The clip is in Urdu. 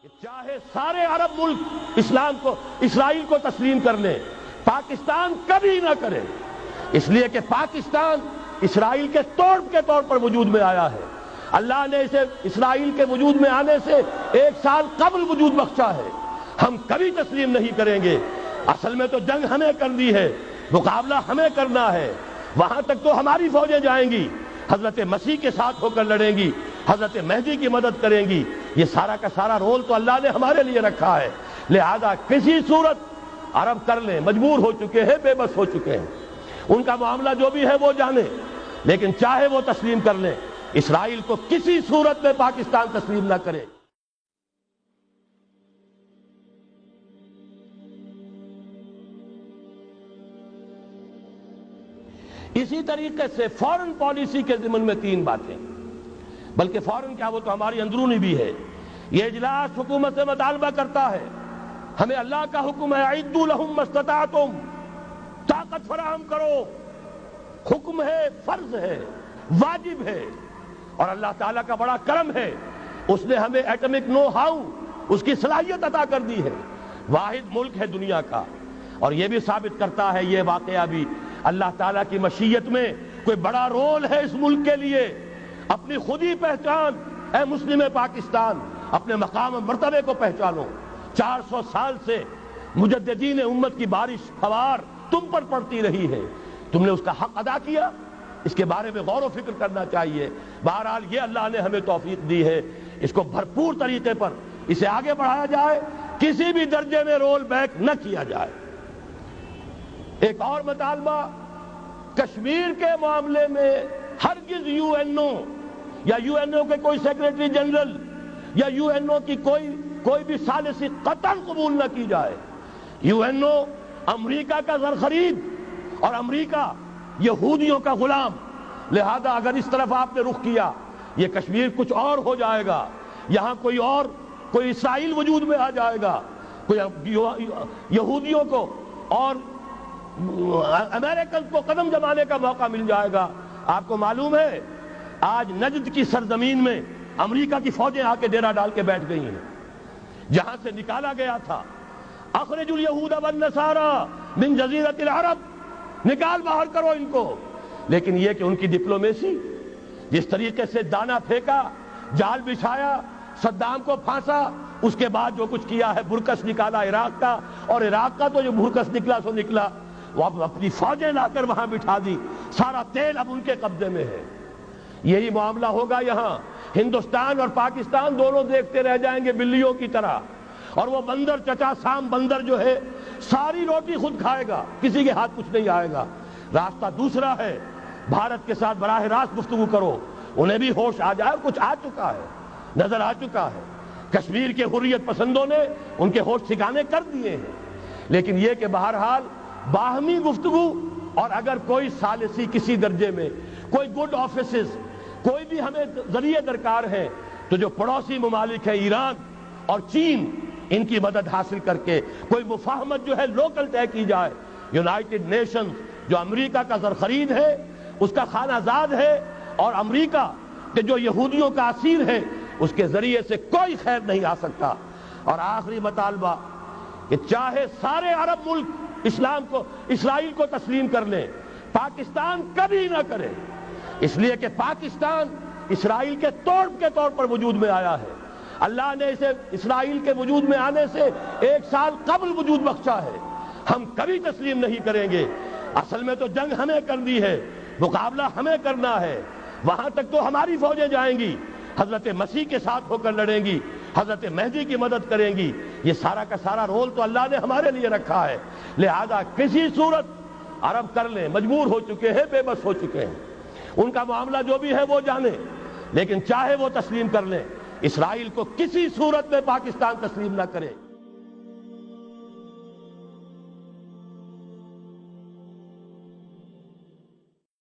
چاہے سارے عرب ملک اسرائیل کو تسلیم کر لیں، پاکستان کبھی نہ کرے، اس لیے کہ پاکستان اسرائیل کے طور پر وجود میں آیا ہے۔ اللہ نے اسے اسرائیل کے وجود میں آنے سے 1 سال قبل وجود بخشا ہے۔ ہم کبھی تسلیم نہیں کریں گے۔ اصل میں تو جنگ ہمیں کرنی ہے، مقابلہ ہمیں کرنا ہے۔ وہاں تک تو ہماری فوجیں جائیں گی، حضرت مسیح کے ساتھ ہو کر لڑیں گی، حضرت مہدی کی مدد کریں گی۔ یہ سارا کا سارا رول تو اللہ نے ہمارے لیے رکھا ہے، لہذا کسی صورت عرب کر لیں، مجبور ہو چکے ہیں، بے بس ہو چکے ہیں، ان کا معاملہ جو بھی ہے وہ جانے، لیکن چاہے وہ تسلیم کر لیں، اسرائیل کو کسی صورت میں پاکستان تسلیم نہ کرے۔ اسی طریقے سے فورن پالیسی کے ضمن میں 3 باتیں، بلکہ فورن کیا، وہ تو ہماری اندرونی بھی ہے۔ یہ اجلاس حکومت سے مطالبہ کرتا ہے، ہمیں اللہ کا حکم ہے اعدوا لہم ما استطعتم، طاقت فراہم کرو، حکم ہے، فرض ہے، واجب ہے، اور اللہ تعالیٰ کا بڑا کرم ہے، اس نے ہمیں ایٹمک نو ہاؤ، اس کی صلاحیت عطا کر دی ہے، واحد ملک ہے دنیا کا۔ اور یہ بھی ثابت کرتا ہے یہ واقعہ بھی، اللہ تعالیٰ کی مشیت میں کوئی بڑا رول ہے اس ملک کے لیے۔ اپنی خودی پہچان، اے مسلم پاکستان، اپنے مقام و مرتبے کو پہچانو۔ 400 سال سے مجددین امت کی بارش فوار تم پر پڑتی رہی ہے، تم نے اس کا حق ادا کیا، اس کے بارے میں غور و فکر کرنا چاہیے۔ بہرحال یہ اللہ نے ہمیں توفیق دی ہے، اس کو بھرپور طریقے پر اسے آگے بڑھایا جائے، کسی بھی درجے میں رول بیک نہ کیا جائے۔ ایک اور مطالبہ، کشمیر کے معاملے میں ہرگز یو این او یا یو این او کے کوئی سیکریٹری جنرل یا یو این او کی کوئی بھی ثالثی قطعاً قبول نہ کی جائے۔ یو این او امریکہ کا زر خرید اور امریکہ یہودیوں کا غلام، لہذا اگر اس طرف آپ نے رخ کیا، یہ کشمیر کچھ اور ہو جائے گا، یہاں کوئی اسرائیل وجود میں آ جائے گا، کوئی یہودیوں کو اور امریکن کو قدم جمانے کا موقع مل جائے گا۔ آپ کو معلوم ہے آج نجد کی سرزمین میں امریکہ کی فوجیں آ کے ڈیرا ڈال کے بیٹھ گئی ہیں، جہاں سے نکالا گیا تھا اخرجوا الیہود والنصارى من جزیرۃ العرب، نکال باہر کرو ان کو۔ لیکن یہ کہ ان کی ڈپلومیسی، جس طریقے سے دانا پھینکا، جال بچھایا، صدام کو پھانسا، اس کے بعد جو کچھ کیا ہے، برکس نکالا عراق کا، اور عراق کا تو جو برکس نکلا سو نکلا، وہ اپنی فوجیں لا کر وہاں بٹھا دی، سارا تیل اب ان کے قبضے میں ہے۔ یہی معاملہ ہوگا یہاں، ہندوستان اور پاکستان دونوں دیکھتے رہ جائیں گے بلیوں کی طرح، اور وہ بندر چچا سام بندر جو ہے ساری روٹی خود کھائے گا، کسی کے ہاتھ کچھ نہیں آئے گا۔ راستہ دوسرا ہے، بھارت کے ساتھ براہ راست گفتگو کرو، انہیں بھی ہوش آ جائے، اور کچھ آ چکا ہے، نظر آ چکا ہے۔ کشمیر کے حریت پسندوں نے ان کے ہوش ٹھکانے کر دیے ہیں، لیکن یہ کہ بہرحال باہمی گفتگو، اور اگر کوئی ثالثی کسی درجے میں، کوئی گڈ آفیسز، کوئی بھی ہمیں ذریعے درکار ہیں، تو جو پڑوسی ممالک ہیں ایران اور چین، ان کی مدد حاصل کر کے کوئی مفاہمت جو ہے لوکل طے کی جائے۔ یونائٹڈ نیشنز جو امریکہ کا زر خرید ہے، اس کا خانہ زاد ہے، اور امریکہ کہ جو یہودیوں کا اسیر ہے، اس کے ذریعے سے کوئی خیر نہیں آ سکتا۔ اور آخری مطالبہ کہ چاہے سارے عرب ملک اسرائیل کو تسلیم کر لیں، پاکستان کبھی نہ کرے، اس لیے کہ پاکستان اسرائیل کے طور پر وجود میں آیا ہے۔ اللہ نے اسے اسرائیل کے وجود میں آنے سے 1 سال قبل وجود بخشا ہے۔ ہم کبھی تسلیم نہیں کریں گے۔ اصل میں تو جنگ ہمیں کرنی ہے، مقابلہ ہمیں کرنا ہے۔ وہاں تک تو ہماری فوجیں جائیں گی، حضرت مسیح کے ساتھ ہو کر لڑیں گی، حضرت مہدی کی مدد کریں گی۔ یہ سارا کا سارا رول تو اللہ نے ہمارے لیے رکھا ہے، لہذا کسی صورت عرب کر لیں، مجبور ہو چکے ہیں، بے بس ہو چکے ہیں، ان کا معاملہ جو بھی ہے وہ جانے، لیکن چاہے وہ تسلیم کر لیں، اسرائیل کو کسی صورت میں پاکستان تسلیم نہ کرے۔